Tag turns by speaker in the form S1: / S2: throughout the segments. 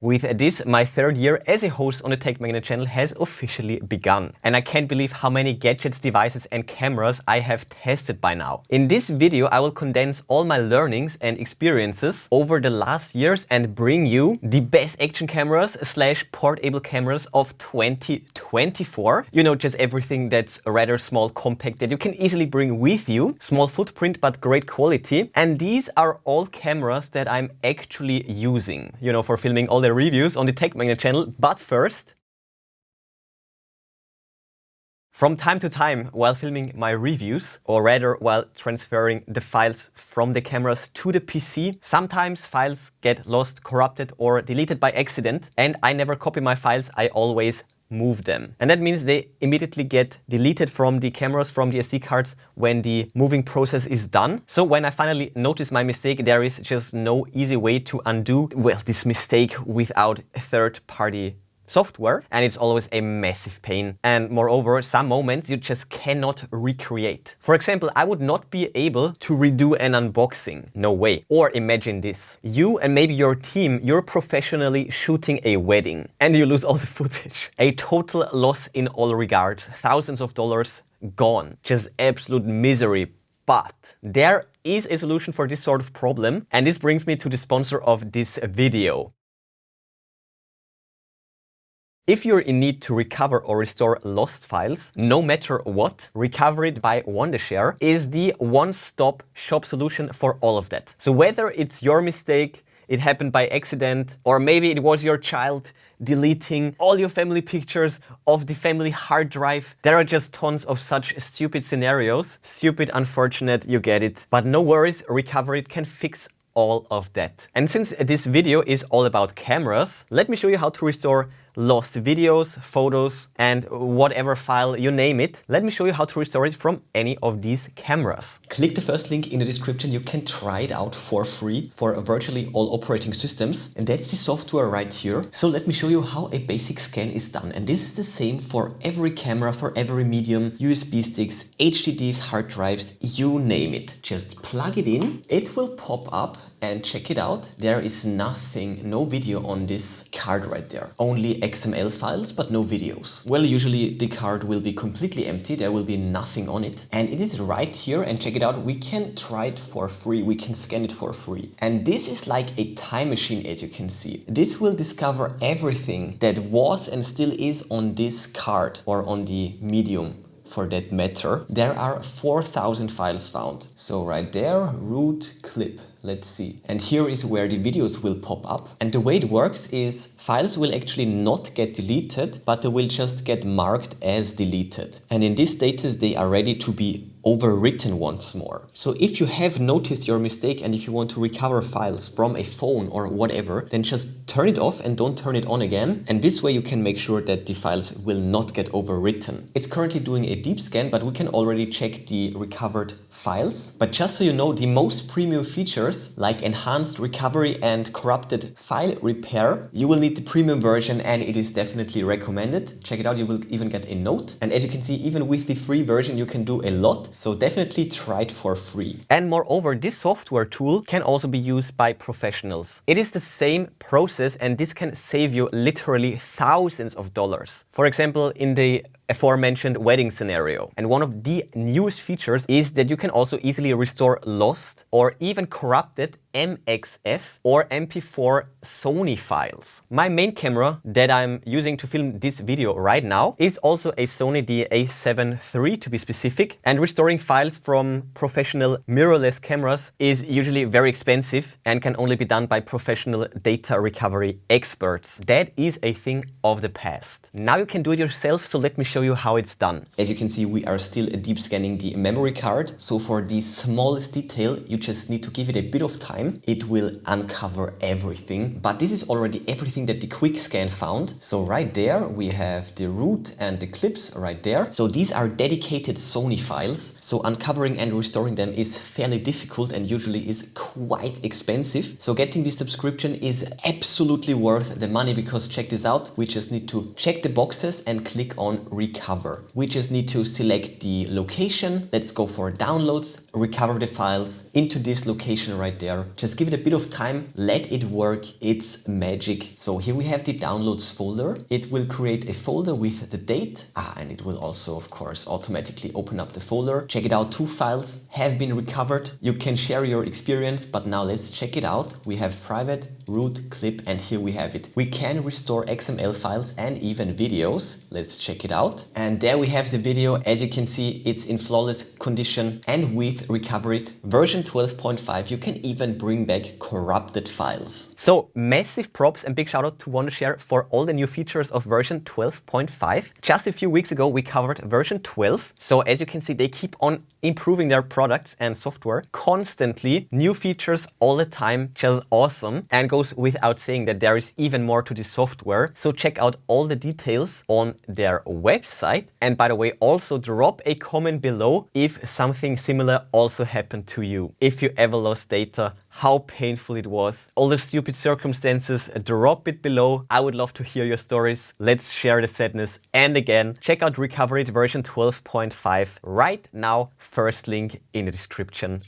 S1: With this, my third year as a host on the Tech Magnet channel has officially begun. And I can't believe how many gadgets, devices and cameras I have tested by now. In this video, I will condense all my learnings and experiences over the last years and bring you the best action cameras / portable cameras of 2024. You know, just everything that's rather small, compact, that you can easily bring with you. Small footprint, but great quality. And these are all cameras that I'm actually using, you know, for filming all the reviews on the Tech Magnet channel. But first, from time to time, while filming my reviews, or rather while transferring the files from the cameras to the PC, sometimes files get lost, corrupted or deleted by accident, and I never copy my files, I always move them. And that means they immediately get deleted from the cameras, from the SD cards when the moving process is done. So when I finally notice my mistake, there is just no easy way to undo, well, this mistake without third-party software, and it's always a massive pain. And moreover, some moments you just cannot recreate. For example, I would not be able to redo an unboxing. No way. Or imagine this. You and maybe your team, you're professionally shooting a wedding and you lose all the footage. A total loss in all regards. Thousands of dollars gone. Just absolute misery. But there is a solution for this sort of problem, and this brings me to the sponsor of this video. If you're in need to recover or restore lost files, no matter what, Recoverit by Wondershare is the one-stop shop solution for all of that. So whether it's your mistake, it happened by accident, or maybe it was your child deleting all your family pictures of the family hard drive. There are just tons of such stupid scenarios. Stupid, unfortunate, you get it. But no worries, Recoverit can fix all of that. And since this video is all about cameras, let me show you how to restore lost videos, photos, and whatever file, you name it. Let me show you how to restore it from any of these cameras. Click the first link in the description. You can try it out for free for virtually all operating systems. And that's the software right here. So let me show you how a basic scan is done. And this is the same for every camera, for every medium, USB sticks, HDDs, hard drives, you name it. Just plug it in. It will pop up. And check it out, there is nothing, no video on this card right there. Only XML files, but no videos. Well, usually the card will be completely empty, there will be nothing on it. And it is right here, and check it out, we can try it for free, we can scan it for free. And this is like a time machine, as you can see. This will discover everything that was and still is on this card, or on the medium. For that matter, there are 4,000 files found. So right there, root clip. Let's see. And here is where the videos will pop up. And the way it works is files will actually not get deleted, but they will just get marked as deleted. And in this status, they are ready to be overwritten once more. So if you have noticed your mistake and if you want to recover files from a phone or whatever, then just turn it off and don't turn it on again. And this way you can make sure that the files will not get overwritten. It's currently doing a deep scan, but we can already check the recovered files. But just so you know, the most premium features like enhanced recovery and corrupted file repair, you will need the premium version, and it is definitely recommended. Check it out, you will even get a note. And as you can see, even with the free version, you can do a lot. So definitely try it for free. And moreover, this software tool can also be used by professionals. It is the same process, and this can save you literally thousands of dollars. For example, in the aforementioned wedding scenario. And one of the newest features is that you can also easily restore lost or even corrupted MXF or MP4 Sony files. My main camera that I'm using to film this video right now is also a Sony A7 III to be specific, and restoring files from professional mirrorless cameras is usually very expensive and can only be done by professional data recovery experts. That is a thing of the past. Now you can do it yourself, so let me show you how it's done. As you can see, we are still deep scanning the memory card. So for the smallest detail, you just need to give it a bit of time. It will uncover everything, but this is already everything that the quick scan found. So right there, we have the root and the clips right there. So these are dedicated Sony files. So uncovering and restoring them is fairly difficult and usually is quite expensive. So getting this subscription is absolutely worth the money, because check this out. We just need to check the boxes and click on recover. recover. We just need to select the location. Let's go for downloads, recover the files into this location right there. Just give it a bit of time, let it work. It's magic. So here we have the downloads folder. It will create a folder with the date. And it will also, of course, automatically open up the folder. Check it out. 2 files have been recovered. You can share your experience, but now let's check it out. We have private, root, clip, and here we have it. We can restore XML files and even videos. Let's check it out. And there we have the video. As you can see, it's in flawless condition, and with Recoverit version 12.5, you can even bring back corrupted files. So massive props and big shout out to Wondershare for all the new features of version 12.5. Just a few weeks ago, we covered version 12. So as you can see, they keep on improving their products and software constantly. New features all the time, just awesome. And goes without saying that there is even more to the software. So check out all the details on their website. And by the way, also drop a comment below if something similar also happened to you. If you ever lost data, how painful it was, all the stupid circumstances, drop it below. I would love to hear your stories. Let's share the sadness. And again, check out Recoverit version 12.5 right now. First link in the description.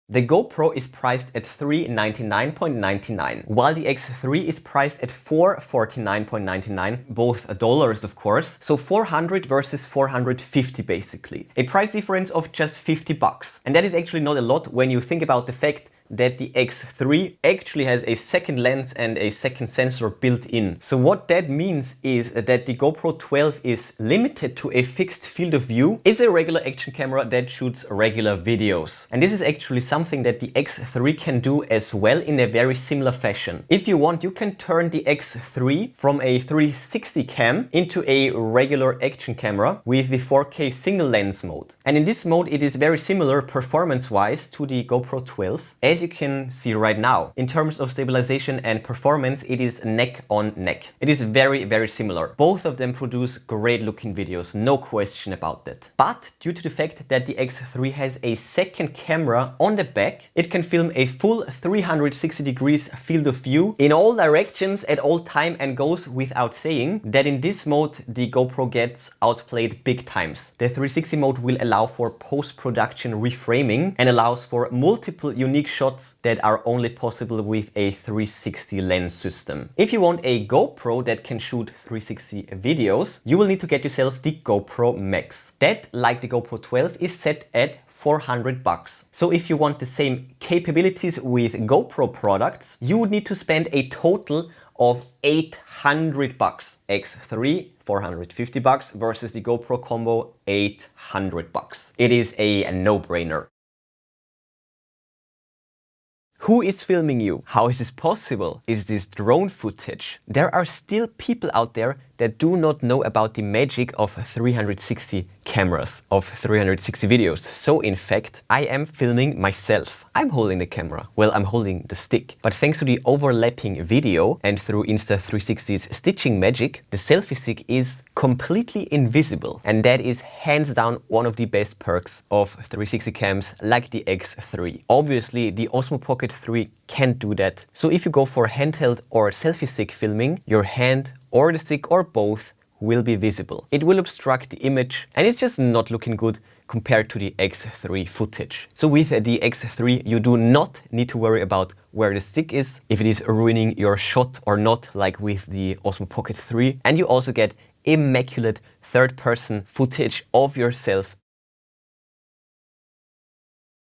S1: The GoPro is priced at $399.99, while the X3 is priced at $449.99, both dollars of course, so 400 versus 450 basically. A price difference of just $50. And that is actually not a lot when you think about the fact that the X3 actually has a second lens and a second sensor built in. So what that means is that the GoPro 12 is limited to a fixed field of view, is a regular action camera that shoots regular videos. And this is actually something that the X3 can do as well in a very similar fashion. If you want, you can turn the X3 from a 360 cam into a regular action camera with the 4K single lens mode. And in this mode, it is very similar performance-wise to the GoPro 12. As you can see right now, in terms of stabilization and performance, it is neck on neck. It is very, very similar. Both of them produce great looking videos, no question about that. But due to the fact that the X3 has a second camera on the back, it can film a full 360 degrees field of view in all directions at all time, and goes without saying that in this mode, the GoPro gets outplayed big times. The 360 mode will allow for post-production reframing and allows for multiple unique shots that are only possible with a 360 lens system. If you want a GoPro that can shoot 360 videos, you will need to get yourself the GoPro Max. That, like the GoPro 12, is set at $400. So if you want the same capabilities with GoPro products, you would need to spend a total of $800. X3 $450 versus the GoPro combo $800. It is a no-brainer. Who is filming you? How is this possible? Is this drone footage? There are still people out there that do not know about the magic of 360 cameras, of 360 videos. So in fact, I am filming myself. I'm holding the camera. Well, I'm holding the stick. But thanks to the overlapping video and through Insta360's stitching magic, the selfie stick is completely invisible. And that is hands down one of the best perks of 360 cams like the X3. Obviously, the Osmo Pocket 3 can't do that. So if you go for handheld or selfie stick filming, your hand or the stick or both will be visible. It will obstruct the image and it's just not looking good compared to the X3 footage. So with the X3, you do not need to worry about where the stick is, if it is ruining your shot or not, like with the Osmo Pocket 3. And you also get immaculate third-person footage of yourself.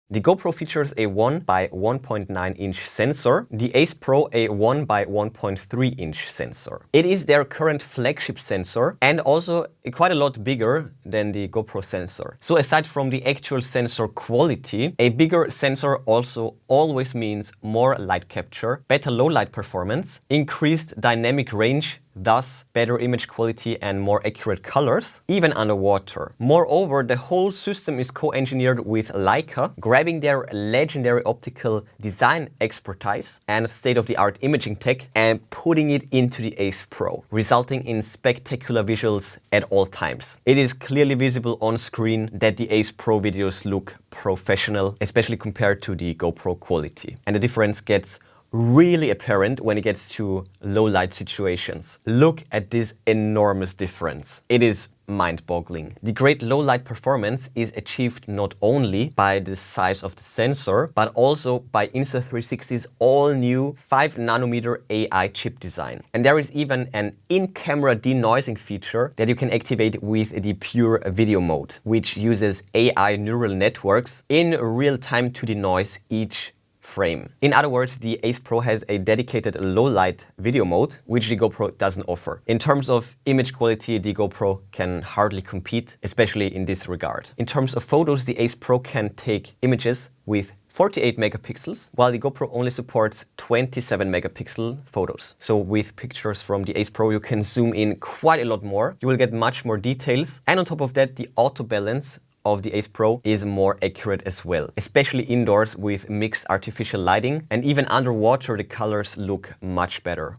S1: The GoPro features a 1 by 1.9 inch sensor, the Ace Pro a 1 by 1.3 inch sensor. It is their current flagship sensor and also quite a lot bigger than the GoPro sensor. So aside from the actual sensor quality, a bigger sensor also always means more light capture, better low light performance, increased dynamic range, thus better image quality and more accurate colors, even underwater. Moreover, the whole system is co-engineered with Leica, grabbing their legendary optical design expertise and state-of-the-art imaging tech and putting it into the Ace Pro, resulting in spectacular visuals at all times. It is clearly visible on screen that the Ace Pro videos look professional, especially compared to the GoPro quality. And the difference gets really apparent when it gets to low light situations. Look at this enormous difference. It is mind-boggling. The great low light performance is achieved not only by the size of the sensor, but also by Insta360's all-new 5nm AI chip design. And there is even an in-camera denoising feature that you can activate with the pure video mode, which uses AI neural networks in real time to denoise each frame. In other words, the Ace Pro has a dedicated low light video mode, which the GoPro doesn't offer. In terms of image quality, the GoPro can hardly compete, especially in this regard. In terms of photos, the Ace Pro can take images with 48 megapixels, while the GoPro only supports 27 megapixel photos. So with pictures from the Ace Pro, you can zoom in quite a lot more. You will get much more details. And on top of that, the auto balance of the Ace Pro is more accurate as well, especially indoors with mixed artificial lighting, and even underwater the colors look much better.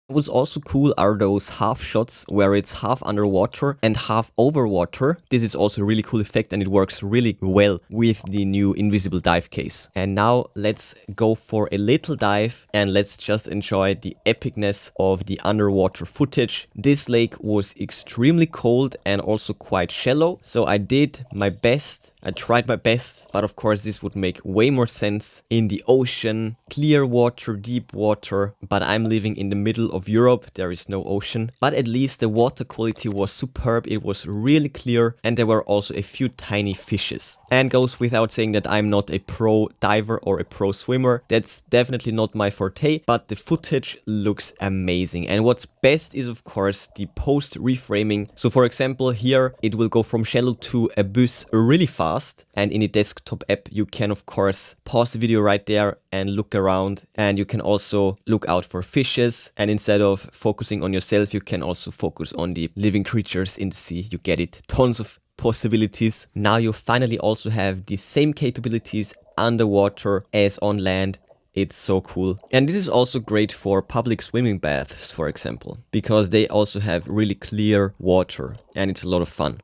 S1: What's also cool are those half shots where it's half underwater and half over water. This is also a really cool effect and it works really well with the new invisible dive case. And now let's go for a little dive and let's just enjoy the epicness of the underwater footage. This lake was extremely cold and also quite shallow, so I did my best. I tried my best, but of course this would make way more sense in the ocean, clear water, deep water, but I'm living in the middle of Europe, there is no ocean. But at least the water quality was superb, it was really clear, and there were also a few tiny fishes. And goes without saying that I'm not a pro diver or a pro swimmer, that's definitely not my forte, but the footage looks amazing. And what's best is of course the post reframing. So for example here it will go from shallow to abyss really fast. And in the desktop app you can of course pause the video right there and look around, and you can also look out for fishes, and instead of focusing on yourself you can also focus on the living creatures in the sea. You get it, tons of possibilities. Now you finally also have the same capabilities underwater as on land. It's so cool. And this is also great for public swimming baths, for example, because they also have really clear water and it's a lot of fun.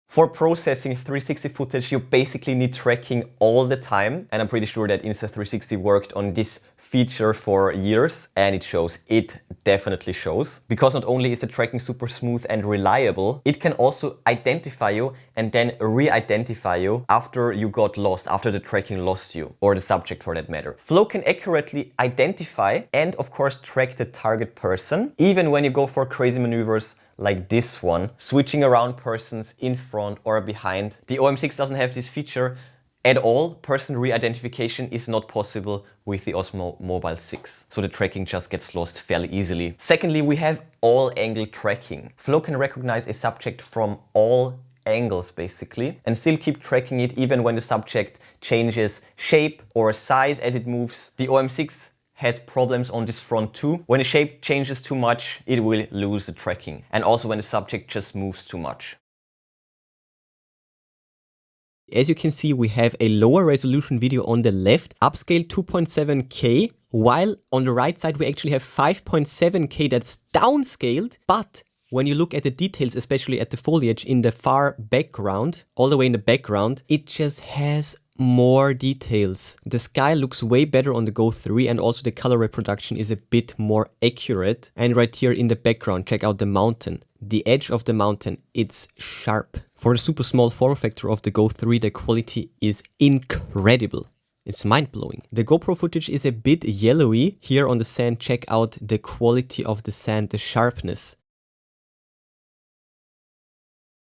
S1: For processing 360 footage, you basically need tracking all the time. And I'm pretty sure that Insta360 worked on this feature for years, and it shows. It definitely shows. Because not only is the tracking super smooth and reliable, it can also identify you and then re-identify you after you got lost, after the tracking lost you, or the subject for that matter. Flow can accurately identify and of course track the target person, even when you go for crazy maneuvers like this one, switching around persons in front or behind. The OM6 doesn't have this feature at all. Person re-identification is not possible with the Osmo Mobile 6. So the tracking just gets lost fairly easily. Secondly, we have all angle tracking. Flow can recognize a subject from all angles basically and still keep tracking it even when the subject changes shape or size as it moves. The OM6 has problems on this front too. When the shape changes too much, it will lose the tracking. And also when the subject just moves too much. As you can see, we have a lower resolution video on the left, upscale 2.7K, while on the right side we actually have 5.7K that's downscaled. But when you look at the details, especially at the foliage in the far background, all the way in the background, it just has more details. The sky looks way better on the Go 3 and also the color reproduction is a bit more accurate. And right here in the background, check out the mountain. The edge of the mountain, it's sharp. For the super small form factor of the Go 3, the quality is incredible. It's mind-blowing. The GoPro footage is a bit yellowy. Here on the sand, check out the quality of the sand, the sharpness.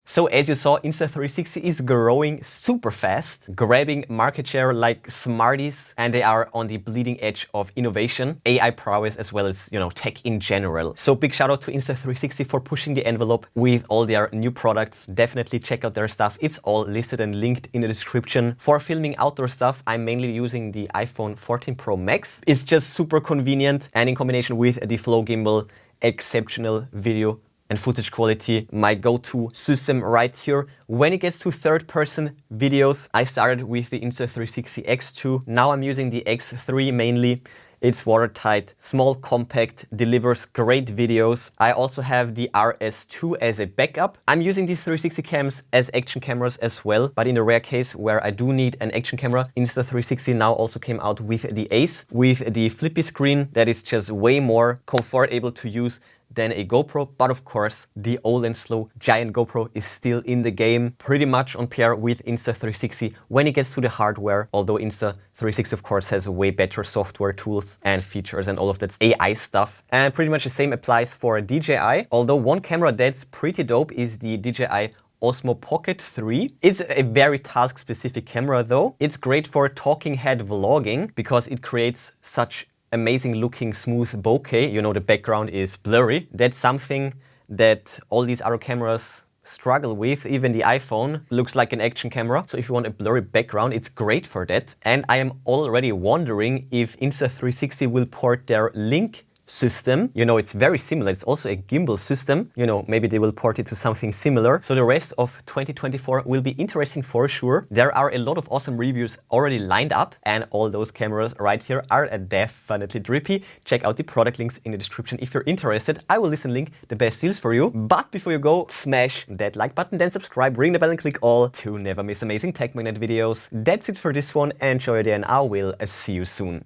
S1: So as you saw, Insta360 is growing super fast, grabbing market share like Smarties, and they are on the bleeding edge of innovation, AI prowess, as well as, tech in general. So big shout out to Insta360 for pushing the envelope with all their new products. Definitely check out their stuff. It's all listed and linked in the description. For filming outdoor stuff, I'm mainly using the iPhone 14 Pro Max. It's just super convenient, and in combination with the Flow gimbal, exceptional video and footage quality, my go-to system right here. When it gets to third-person videos, I started with the Insta360 X2. Now I'm using the X3 mainly. It's watertight, small, compact, delivers great videos. I also have the RS2 as a backup. I'm using these 360 cams as action cameras as well, but in a rare case where I do need an action camera, Insta360 now also came out with the Ace, with the flippy screen that is just way more comfortable to use than a GoPro. But of course, the old and slow giant GoPro is still in the game, pretty much on par with Insta360 when it gets to the hardware, although Insta360 of course has way better software tools and features and all of that AI stuff. And pretty much the same applies for DJI, although one camera that's pretty dope is the DJI Osmo Pocket 3. It's a very task-specific camera though. It's great for talking head vlogging because it creates such amazing looking smooth bokeh. You know, the background is blurry. That's something that all these other cameras struggle with. Even the iPhone looks like an action camera. So if you want a blurry background, it's great for that. And I am already wondering if Insta360 will port their Link system. You know, it's very similar. It's also a gimbal system. You know, maybe they will port it to something similar. So the rest of 2024 will be interesting for sure. There are a lot of awesome reviews already lined up, and all those cameras right here are definitely drippy. Check out the product links in the description if you're interested. I will link the best deals for you. But before you go, smash that like button, then subscribe, ring the bell and click all to never miss amazing Tech Magnet videos. That's it for this one. Enjoy your day and I will see you soon.